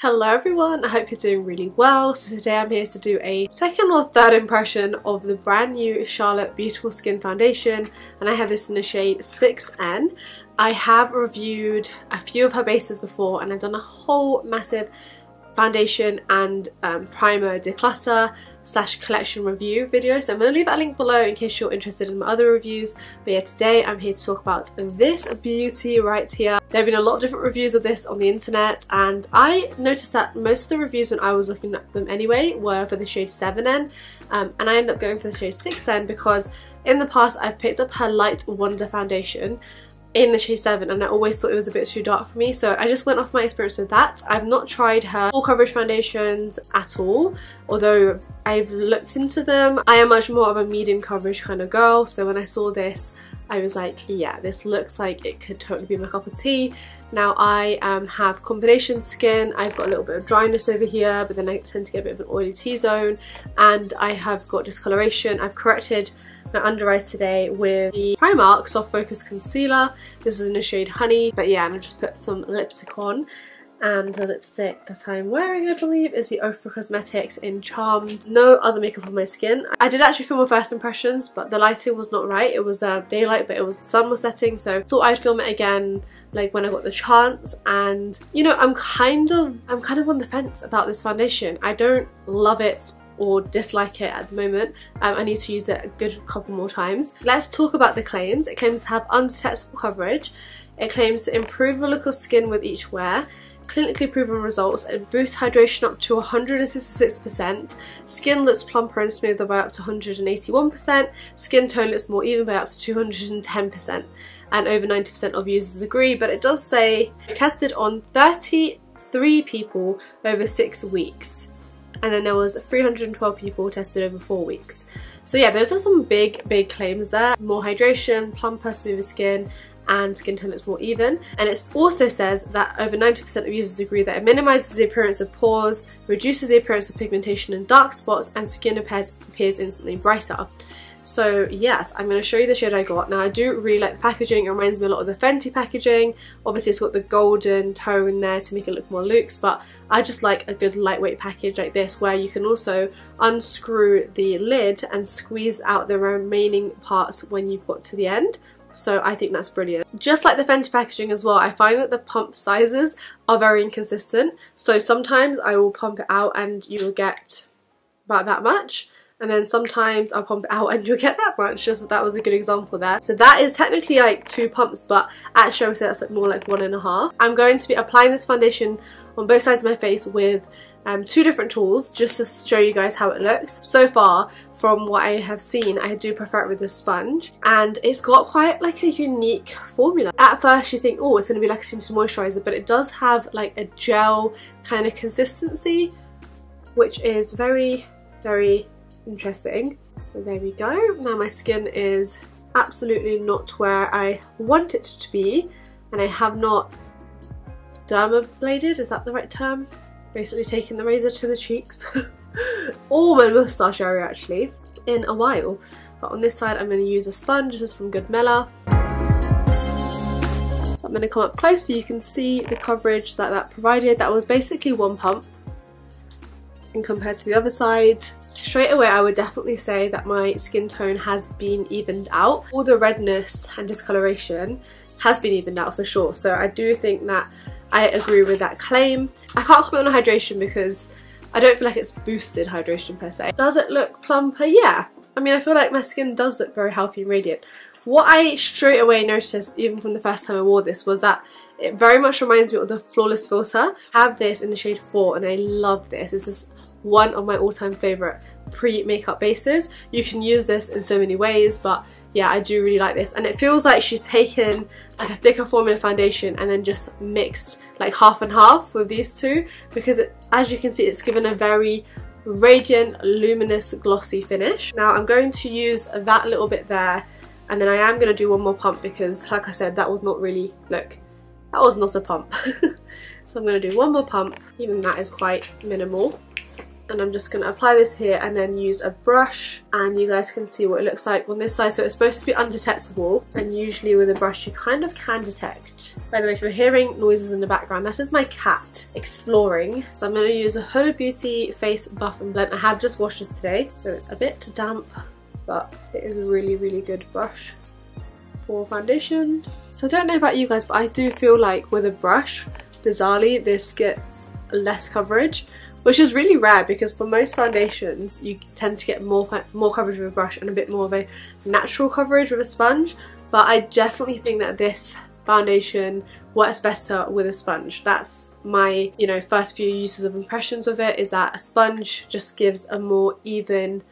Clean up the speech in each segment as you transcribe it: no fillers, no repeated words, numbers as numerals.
Hello everyone, I hope you're doing really well. So today I'm here to do a second or third impression of the brand new Charlotte Beautiful Skin Foundation, and I have this in the shade 6N. I have reviewed a few of her bases before and I've done a whole massive foundation and primer declutter / collection review video, so I'm going to leave that link below in case you're interested in my other reviews. But yeah, today I'm here to talk about this beauty right here. There have been a lot of different reviews of this on the internet, and I noticed that most of the reviews when I was looking at them anyway were for the shade 7N, and I ended up going for the shade 6N because in the past I've picked up her Light Wonder foundation in the shade 7 and I always thought it was a bit too dark for me, so I just went off my experience with that. I've not tried her full coverage foundations at all, although I've looked into them. I am much more of a medium coverage kind of girl, so when I saw this I was like, yeah, this looks like it could totally be my cup of tea. Now I have combination skin, I've got a little bit of dryness over here, but then I tend to get a bit of an oily T-zone, and I have got discoloration. I've corrected my under eyes today with the Primark Soft Focus Concealer. This is in the shade Honey, but yeah, and I just put some lipstick on, and the lipstick that I'm wearing I believe is the Iqra Cosmetics in Charmed. No other makeup on my skin. I did actually film my first impressions, but the lighting was not right. It was daylight, but the sun was setting, so I thought I'd film it again like when I got the chance. And you know, I'm kind of on the fence about this foundation. I don't love it or dislike it at the moment. I need to use it a good couple more times. Let's talk about the claims. It claims to have undetectable coverage. It claims to improve the look of skin with each wear, clinically proven results, and boost hydration up to 166%. Skin looks plumper and smoother by up to 181%. Skin tone looks more even by up to 210%. And over 90% of users agree, but it does say tested on 33 people over 6 weeks. And then there was 312 people tested over 4 weeks. So yeah, those are some big claims there. More hydration, plumper, smoother skin, and skin tone looks more even. And it also says that over 90% of users agree that it minimises the appearance of pores, reduces the appearance of pigmentation and dark spots, and skin appears instantly brighter. So yes, I'm going to show you the shade I got. Now I do really like the packaging. It reminds me a lot of the Fenty packaging. Obviously it's got the golden tone there to make it look more luxe, but I just like a good lightweight package like this where you can also unscrew the lid and squeeze out the remaining parts when you've got to the end. So I think that's brilliant. Just like the Fenty packaging as well, I find that the pump sizes are very inconsistent. So sometimes I will pump it out and you'll get about that much, and then sometimes I'll pump it out and you'll get that much. Just that was a good example there. So that is technically like 2 pumps, but actually I would say that's like more like 1.5. I'm going to be applying this foundation on both sides of my face with 2 different tools just to show you guys how it looks. So far, from what I have seen, I do prefer it with a sponge, and it's got quite like a unique formula. At first you think, oh, it's going to be like a tinted moisturiser, but it does have like a gel kind of consistency, which is very interesting. So there we go. Now my skin is absolutely not where I want it to be, and I have not dermabladed, is that the right term? Basically taking the razor to the cheeks or my moustache area actually in a while. But on this side I'm going to use a sponge. This is from Good Mela. So I'm going to come up close so you can see the coverage that provided. That was basically 1 pump, and compared to the other side, straight away I would definitely say that my skin tone has been evened out. All the redness and discoloration has been evened out for sure, so I do think that I agree with that claim. I can't comment on hydration because I don't feel like it's boosted hydration per se. Does it look plumper? Yeah. I mean, I feel like my skin does look very healthy and radiant. What I straight away noticed, even from the first time I wore this, was that it very much reminds me of the Flawless Filter. I have this in the shade 4 and I love this. This is one of my all-time favourite pre-makeup bases. You can use this in so many ways, but yeah, I do really like this, and it feels like she's taken like a thicker formula foundation and then just mixed like half and half with these two, because as you can see, it's given a very radiant, luminous, glossy finish. Now I'm going to use that little bit there, and then I am going to do 1 more pump because, like I said, that was not really, look, that was not a pump. So I'm going to do 1 more pump, even that is quite minimal. and I'm just going to apply this here and then use a brush, and you guys can see what it looks like on this side. So it's supposed to be undetectable, and usually with a brush you kind of can detect. By the way, if you're hearing noises in the background, that is my cat exploring. So I'm going to use a Huda Beauty Face Buff and Blend. I have just washed this today, so it's a bit damp, but it is a really good brush for foundation. So I don't know about you guys, but I do feel like with a brush, bizarrely, this gets less coverage, which is really rare because for most foundations you tend to get more coverage with a brush and a bit more of a natural coverage with a sponge. But I definitely think that this foundation works better with a sponge. That's my, you know, first few uses of impressions of it, is that a sponge just gives a more even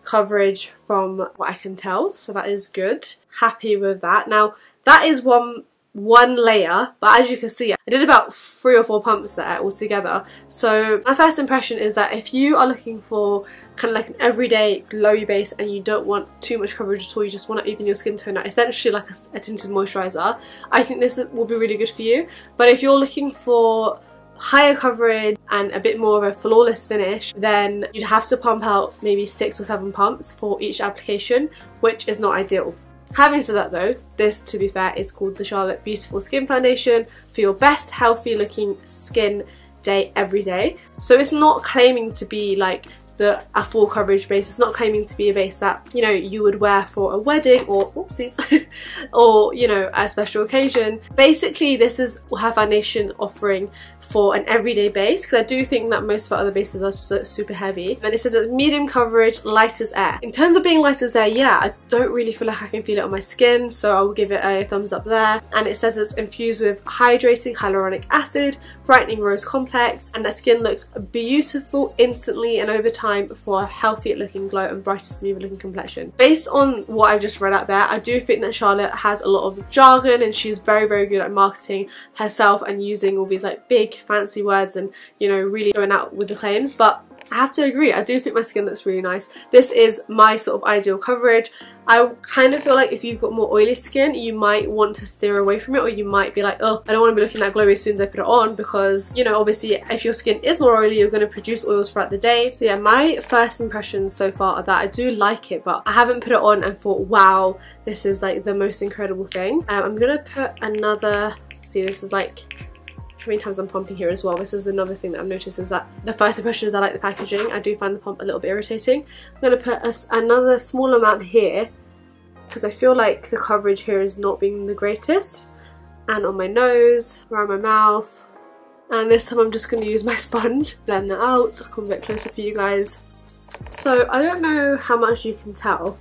coverage from what I can tell, so that is good. Happy with that. Now that is one layer, but as you can see I did about 3 or 4 pumps there altogether. So my first impression is that if you are looking for kind of like an everyday glowy base and you don't want too much coverage at all, you just want to even your skin tone out, essentially like a tinted moisturiser, I think this will be really good for you. But if you're looking for higher coverage and a bit more of a flawless finish, then you'd have to pump out maybe 6 or 7 pumps for each application, which is not ideal. Having said that though, this, to be fair, is called the Charlotte Beautiful Skin Foundation for your best healthy looking skin day every day. So it's not claiming to be like a full coverage base. It's not claiming to be a base that, you know, you would wear for a wedding or oopsies or, you know, a special occasion. Basically this is her foundation offering for an everyday base, because I do think that most of our other bases are super heavy. And it says it's medium coverage, light as air. In terms of being light as air, yeah, I don't really feel like I can feel it on my skin, so I'll give it a thumbs up there. And it says it's infused with hydrating hyaluronic acid, brightening rose complex, and that skin looks beautiful instantly and over time for a healthy looking glow and brighter, smooth looking complexion. Based on what I've just read out there, I do think that Charlotte has a lot of jargon, and she's very good at marketing herself and using all these like big fancy words and, you know, really going out with the claims. But I have to agree, I do think my skin looks really nice. This is my sort of ideal coverage. I kind of feel like if you've got more oily skin, you might want to steer away from it, or you might be like, oh, I don't want to be looking that glowy as soon as I put it on, because, you know, obviously if your skin is more oily, you're going to produce oils throughout the day. So yeah, my first impressions so far are that I do like it, but I haven't put it on and thought, wow, this is like the most incredible thing. I'm going to put another, see, this is like how many times I'm pumping here as well. This is another thing that I've noticed, is that the first impression is I like the packaging. I do find the pump a little bit irritating. I'm going to put another small amount here because I feel like the coverage here is not being the greatest. And on my nose, around my mouth. And this time I'm just going to use my sponge, blend that out, come a bit closer for you guys. So I don't know how much you can tell,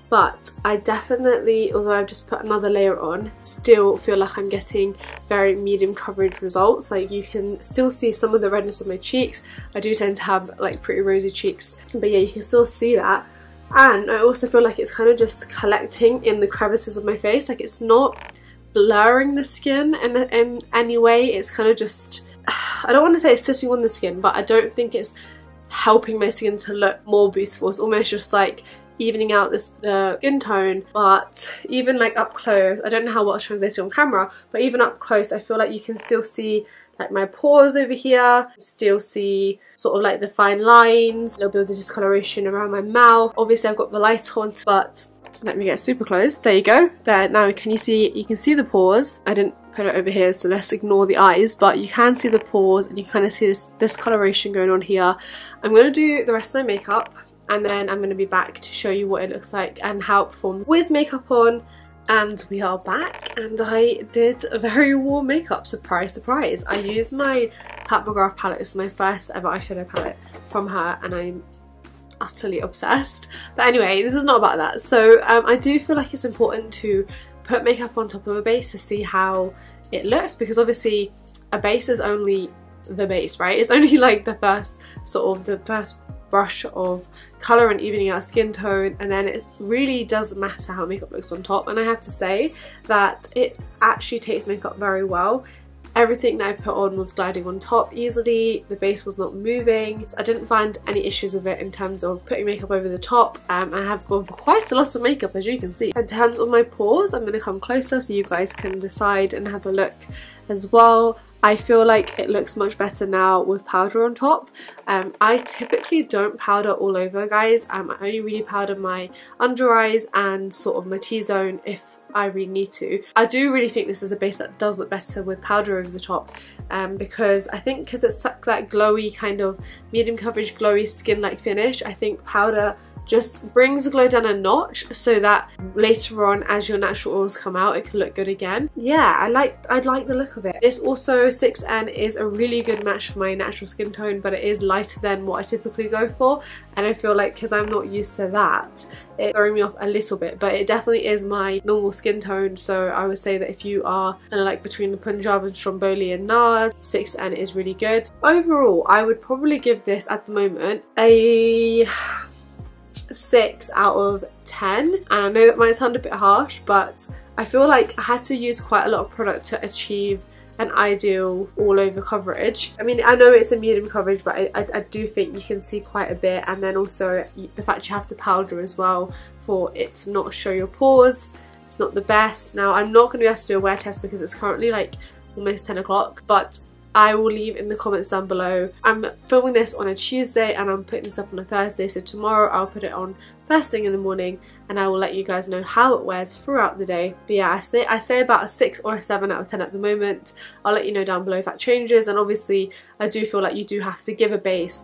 but I definitely, although I've just put another layer on, still feel like I'm getting very medium coverage results. Like you can still see some of the redness on my cheeks. I do tend to have like pretty rosy cheeks, but yeah, you can still see that. And I also feel like it's kind of just collecting in the crevices of my face. Like it's not blurring the skin in any way. It's kind of just, I don't want to say it's sitting on the skin, but I don't think it's helping my skin to look more beautiful. It's almost just like evening out the skin tone. But even like up close, I don't know how well it's translated on camera, but even up close I feel like you can still see like my pores over here, still see sort of like the fine lines, a little bit of the discoloration around my mouth. Obviously I've got the light on, but let me get super close. There you go. There, now can you see, you can see the pores. I didn't put it over here, so let's ignore the eyes, but you can see the pores and you kind of see this discoloration going on here. I'm going to do the rest of my makeup and then I'm going to be back to show you what it looks like and how it performed with makeup on. And we are back, and I did a very warm makeup, surprise surprise. I used my Pat McGrath palette. This is my first ever eyeshadow palette from her and I'm utterly obsessed. But anyway, this is not about that. So I do feel like it's important to put makeup on top of a base to see how it looks, because obviously a base is only the base, right? It's only like the first brush of colour and evening out skin tone, and then it really doesn't matter how makeup looks on top. And I have to say that it actually takes makeup very well. Everything that I put on was gliding on top easily, the base was not moving. I didn't find any issues with it in terms of putting makeup over the top. I have gone for quite a lot of makeup, as you can see. In terms of my pores, I'm going to come closer so you guys can decide and have a look as well. I feel like it looks much better now with powder on top. I typically don't powder all over, guys. I only really powder my under eyes and sort of my T-zone if I really need to. I do really think this is a base that does look better with powder over the top, because I think because it's that glowy kind of medium coverage glowy skin like finish, I think powder just brings the glow down a notch so that later on as your natural oils come out it can look good again. Yeah, I like the look of it. This also 6N is a really good match for my natural skin tone, but it is lighter than what I typically go for, and I feel like because I'm not used to that, it's throwing me off a little bit, but it definitely is my normal skin tone. So I would say that if you are kind of like between the Punjab and Stromboli and NARS, 6N is really good. Overall, I would probably give this at the moment a 6 out of 10, and I know that might sound a bit harsh, but I feel like I had to use quite a lot of product to achieve an ideal all over coverage. I mean, I know it's a medium coverage, but I do think you can see quite a bit, and then also the fact you have to powder as well for it to not show your pores. It's not the best. Now I'm not going to be able to do a wear test because it's currently like almost 10 o'clock, but I will leave in the comments down below. I'm filming this on a Tuesday and I'm putting this up on a Thursday, so tomorrow I'll put it on first thing in the morning and I will let you guys know how it wears throughout the day. But yeah, I say about a 6 or a 7 out of 10 at the moment. I'll let you know down below if that changes, and obviously I do feel like you do have to give a base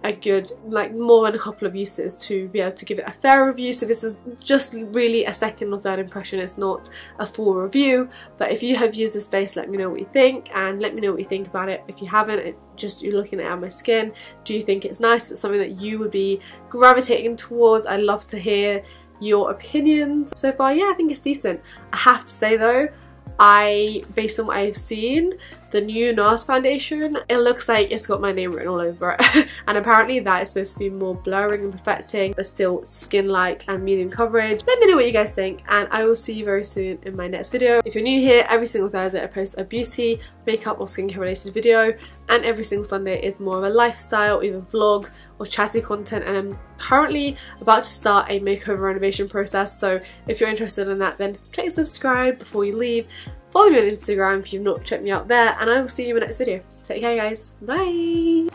a good, like, more than a couple of uses to be able to give it a fair review. So this is just really a second or third impression, it's not a full review. But if you have used this base, let me know what you think, and let me know what you think about it. If you haven't, you're looking at my skin, do you think it's nice? It's something that you would be gravitating towards? I'd love to hear your opinions. So far, yeah, I think it's decent. I have to say though, based on what I've seen, the new NARS foundation, it looks like it's got my name written all over it. And apparently that is supposed to be more blurring and perfecting, but still skin-like and medium coverage. Let me know what you guys think, and I will see you very soon in my next video. If you're new here, every single Thursday I post a beauty, makeup or skincare related video, and every single Sunday is more of a lifestyle, either vlog or chatty content. And I'm currently about to start a makeover renovation process, so if you're interested in that, then click subscribe before you leave. Follow me on Instagram if you've not checked me out there, and I will see you in my next video. Take care guys, bye!